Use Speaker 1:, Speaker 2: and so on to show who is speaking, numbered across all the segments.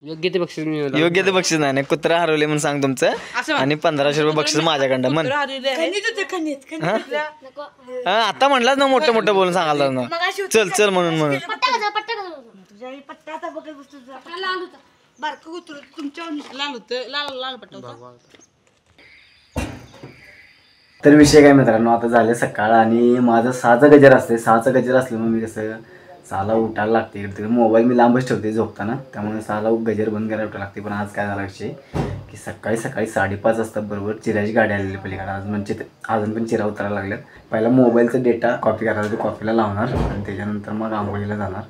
Speaker 1: योग्य ते बक्षीस मिळवलं.
Speaker 2: योग्य ते बक्षीस नाही कुत्रा हरवले म्हणून सांग तुमचं आणि 1500 रुपये बक्षीस माझ्याकडं म्हण. आता म्हटलं ना मोठं मोठं बोलून सांगाल ना चल चल म्हणून म्हणून तर विषय काय मित्रांनो आता झाले सकाळ आणि माझं 6चा गजर असते. 6चा गजर असल्यामुळे मी कसं 6ला उठायला लागते इकडे मोबाईल मी लांबच ठेवते झोपताना त्यामुळे 6ला गजर बंद करायला उठायला लागते. पण आज काय झाला विषय की सकाळी 5:30 वाजता बरोबर चिराची गाडी आलेली पलीकडे आज म्हणजे अजून पण चिरा उतरायला लागल्यात. पहिला मोबाईलचा डेटा कॉपी करायला ते कॉपीला लावणार आणि त्याच्यानंतर मग आंघोळीला जाणार.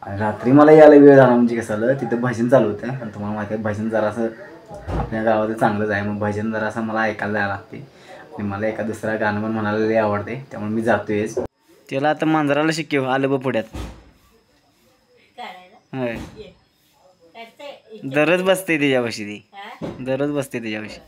Speaker 2: आणि रात्री मला यायला वेळ झाला म्हणजे कसं झालं तिथं भजन चालू होतं आणि तुम्हाला माहिती आहे भजन जरासं आपल्या गावात चांगलंच आहे. मग भजन जरासं मला ऐकायला जायला लागते आणि मला एका दुसरा गाणं पण म्हणायला लई आवडते त्यामुळे मी जातोयच. त्याला आता मांजराला शिकव आलं बघ पुढ्यात होय दररोज बसते त्याच्यापाशी ती दररोज बसते त्याच्यापाशी.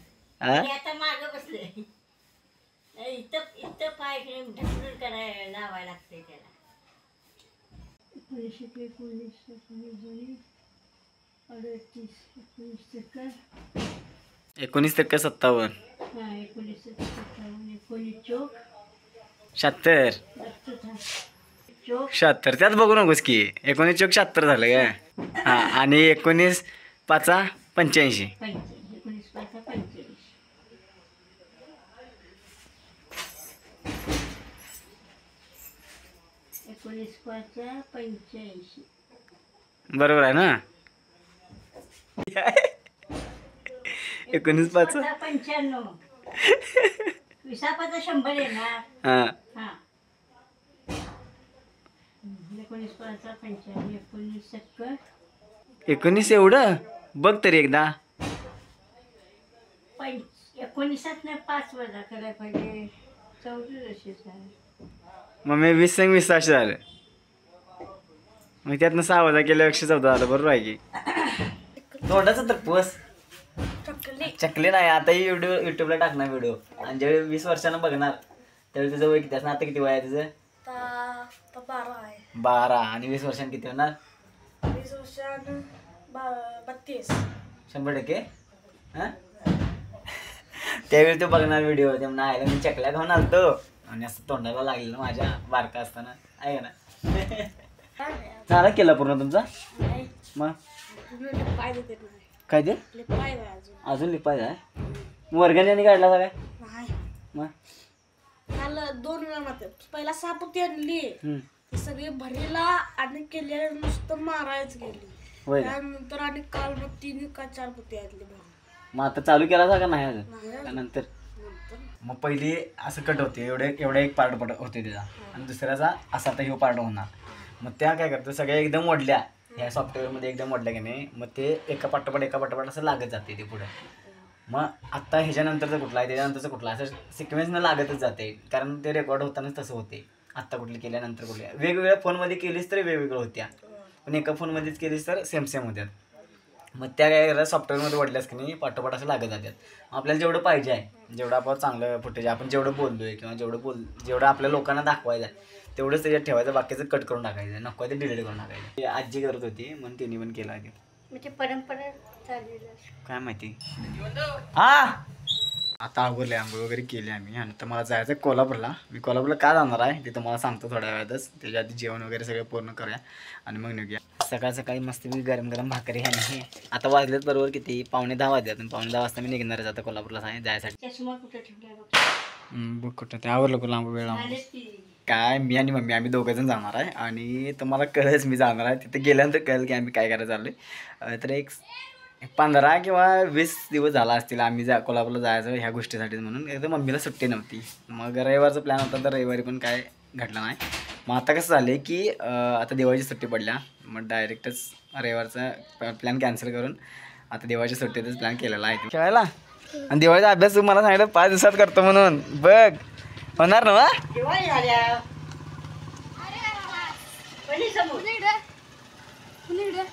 Speaker 2: एकोणीस टक्के 57 76 त्यात बघू नकोस की 19 चौक 76 झालं काय. हा आणि 19 5 85 बरोबर आहे ना. 19 5
Speaker 3: 95 विसापाचा 100 येणार.
Speaker 2: हा
Speaker 3: 19 5 95 19 70
Speaker 2: 19 एवढं बघ तरी एकदा
Speaker 3: 19 5 वजा करायला पाहिजे 14 आहे.
Speaker 2: मग मी 20 संग 20 असे झालं मग त्यातनं 6 वजा केल्या 114 झालं. बरोबर आहे की तोंडाचं तर पोस चकली नाही आता ही युट्यूबला टाकणार व्हिडिओ आणि ज्यावेळी 20 वर्षानं बघणार त्यावेळी तुझं वय किती असणार. आता किती वय आहे तुझं 12 आणि 20 वर्षांनी किती होणार
Speaker 4: 20 वर्षांनी 32
Speaker 2: 100% हां त्यावेळी तो बघणार व्हिडिओ तेव्हा आयला मी चकल्या खाऊन आलतो आणि असं तोंडाला लागलेलं माझ्या बारका असताना आहे ना. झाला केला पूर्ण तुमचा मग काय ते अजून लिपायचं आहे वर्गणी काढला सगळ्या मग
Speaker 4: काल 2 वेळा मारते पहिला सापुती आणली ती सगळी भरीला आणि केलेल्या नुसतं मारायच गेली त्यानंतर आणि काल मग 3 का 4 पुती आणली.
Speaker 2: मग आता चालू केला का नाही अजून नंतर मग पहिली असं कट होते एवढा एक पार्ट होते त्याचा आणि दुसऱ्याचा असा आता ह्यो पार्ट होणार. मग त्या काय करतो सगळ्या एकदम ओढल्या ह्या सॉफ्टवेअरमध्ये एकदम ओढल्या की नाही मग ते एका पाठोपाठ असं लागत जाते ते पुढे. मग आत्ता ह्याच्यानंतरचं कुठला आहे त्याच्यानंतरचं कुठला असं सिक्वेन्सनं लागतच जाते कारण ते रेकॉर्ड होतानाच तसं होते. आत्ता कुठली केल्यानंतर कुठल्या वेगवेगळ्या फोनमध्ये केलीच तरी वेगवेगळं होत्या पण एका फोनमध्येच केलीच तर सेम होत्यात. मग त्या काय सॉफ्टवेअरमध्ये ओढल्यास की नाही पाठोपाठ असं लागत जातात. आपल्याला जेवढं पाहिजे आहे जेवढं आपण चांगलं फुटेज आपण जेवढं बोललो आहे किंवा जेवढं आपल्या लोकांना दाखवायचं आहे तेवढंच त्याच्यात ठेवायचं बाकीचं कट करून टाकायचं नको ते डिलीट करून टाकायचं. आजी करत होती म्हणून तिने पण केलं आहे
Speaker 3: म्हणजे परंपरा चाललेली
Speaker 2: काय माहिती. हा आता आवरले आंघोळ वगैरे केली आम्ही आणि तर मला जायचं कोल्हापूरला. मी कोल्हापूरला का जाणार आहे ते तुम्हाला सांगतो थोड्या वेळातच. त्याच्या आधी जेवण वगैरे सगळं पूर्ण करूया आणि मग निघूया. सकाळी मस्त मी गरम भाकरी आणि आता वाजलेत बरोबर किती 9:45 वाजल्यात आणि 9:45 वाजता मी निघणारच आता कोल्हापूरला जायसाठी. बघ कुठं ते आवरलं को लांब वेळ काय मी आणि मम्मी आम्ही 2 जण जाणार आहे आणि तुम्हाला कळेलच मी जाणार आहे. तिथे गेल्यानंतर कळेल की आम्ही काय करायला चाललोय. तर एक 15 किंवा 20 दिवस झाला असतील आम्ही कोल्हापूरला जायचं ह्या गोष्टीसाठी म्हणून. एकदम मम्मीला सुट्टी नव्हती मग रविवारचा प्लॅन होता तर रविवारी पण काय घडलं नाही. मग आता कसं झालं की आता दिवाळीची सुट्टी पडल्या मग डायरेक्टच रविवारचा प्लॅन कॅन्सल करून आता दिवाळीच्या सुट्टीतच प्लॅन केलेला आहे खेळायला. आणि दिवाळीचा अभ्यास मला सांगितलं 5 दिवसात करतो म्हणून बघ होणार ना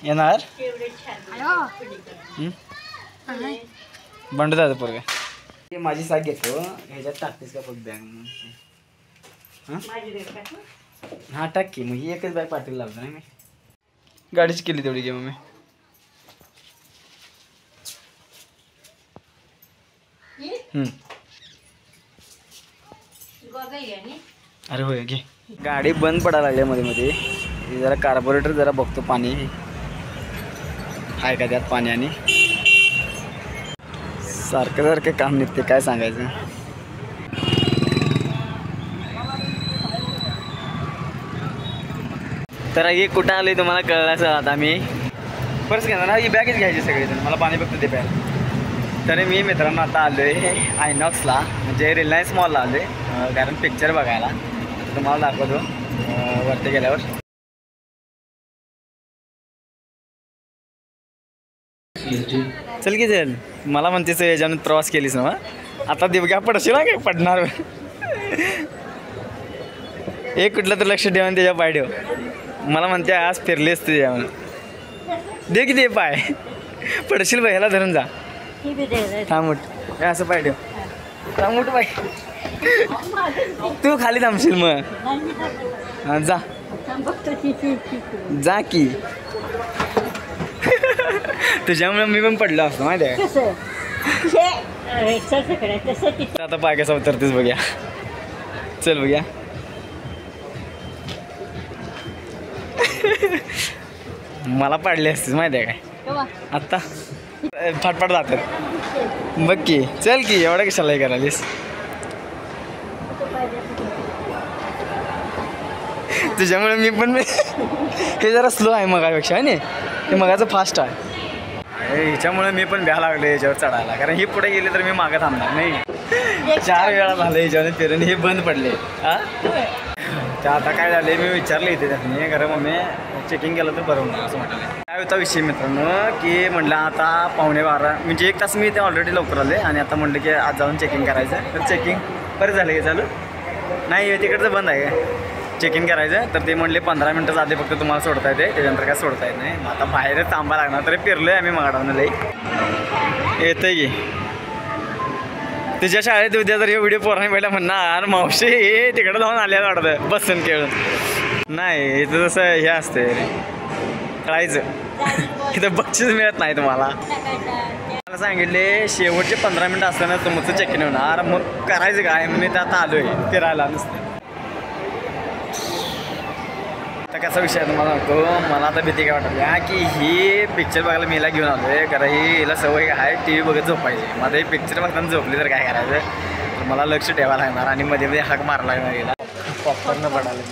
Speaker 2: येणार बंड जातं पोरगा. माझी साथ घेतो ह्याच्यात टाकतेस का बघ बॅग हा टाक की मग ही एकच बॅग पाठवली लावतो ना मी गाडीची केली तेवढी घे मग मी अरे होय घे. गाडी बंद पडायला लागली मध्ये मध्ये. हे जरा कार्बोरेटर जरा बघतो पाणी आहे का त्यात पाणी. आणि सारखं सारखं काम निघते काय सांगायचं. तर हे कुठं आले तुम्हाला कळलं असेल. आता मी पर्स घेणार ही बॅगच घ्यायची सगळेजण. मला पाणी फक्त ते प्यायला. तरी मी मित्रांनो आता आलो आहे आयनॉक्सला म्हणजे रिलायन्स मॉलला आलो आहे कारण पिक्चर बघायला. तुम्हाला दाखवतो वरती गेल्यावर. चल की चल. मला म्हणतेस याच्यानं प्रवास केलीस ना आता दिवग्या पडशील ना काय पडणार. एक कुठलं तर लक्ष ठेवा त्याच्या पाय ठेव. मला म्हणते आज फिरलीस तुझ्या म्हणून दे की दे पाय पडशील बाई. ह्याला धरून जा. थांबूट हे असं पाय ठेव. थांबूट पाय. तू खाली थांबशील मग. हां जा जा की. तुझ्यामुळे मी पण पडलो असतो माहिती आहे. आता पाय कसा उतरतेस बघ्या. चल बघ्या. मला पाडली असतीस माहिती आहे काय आत्ता. फाटफाट जातात बघ की. चल की एवढं कशाला हे करायलीस. तुझ्यामुळे मी पण हे जरा स्लो आहे मगापेक्षा आहे ना. हे मगाचं फास्ट आहे. ह्याच्यामुळे मी पण भ्या लागलो याच्यावर चढायला कारण ही पुढे गेली तर मी मागं थांबणार नाही. 4 वेळा झालं याच्यावर फिरून हे बंद पडले. हां तर आता काय झालं मी विचारलं इथे त्याने खरं मम्मी चेकिंग केलं तर बरं होणार असं म्हटलं. काय होता विषय मित्रांनो की म्हटलं आता 11:15 म्हणजे 1 तास मी इथे ऑलरेडी लवकर आले आणि आता म्हटलं की आज जाऊन चेकिंग करायचं. तर चेकिंग बरं झालं की चालू नाही तिकडचं बंद आहे काय चेकिंग करायचं. तर ते म्हणले 15 मिनटं आधी फक्त तुम्हाला सोडता येते त्याच्यानंतर काय सोडता येत नाही. मग आता बाहेरच थांबा लागणार. तरी फिरलो आहे आम्ही मगाडावनं लई येतं आहे की. तुझ्या शाळेत उद्या जर हे व्हिडिओ पोरांनी पहिला म्हणणार मावशी हे तिकडं जाऊन आल्या वाटतं बसून खेळून. नाही इथं जसं हे असते रे कळायचं. इथं बक्षीस मिळत नाही तुम्हाला. मला सांगितले शेवटचे 15 मिनटं असताना तुमचं चेकिंग होणार. मग करायचं काय म्हणजे ते आता आलो आहे फिरायला नुसतं. आता कसा विषय आहे तुम्हाला सांगतो. मला आता भीती काय वाटली की ही पिक्चर बघायला मी हिला घेऊन आलो आहे कारण ही हिला सवय आहे TV बघत झोपायची. माझं ही पिक्चर बघताना झोपली तर काय करायचं. तर मला लक्ष ठेवायला लागणार आणि मध्ये मध्ये हाक मारायला लागणार हिला. पॉपकॉर्न पडाले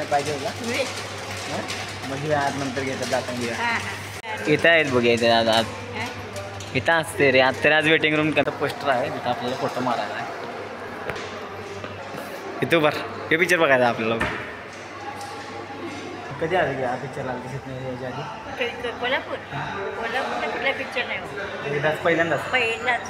Speaker 2: पाहिजे होता म्हणजे आज नंतर घेतात जाताना घेऊया. इथं आहेत बघ इथे आज इथं असते रे. आज तरी आज वेटिंग रूम करता पोस्टर आहे तिथं आपल्याला फोटो मारायला आहे. इथं बरं हे पिक्चर बघायचं आपल्याला. कधी आलं की हा पिक्चर लागला दिसत नाही याच्या आधी.
Speaker 3: कोल्हापूरला कुठला पिक्चर नाही
Speaker 2: पहिल्यांदाच.
Speaker 3: पहिलाच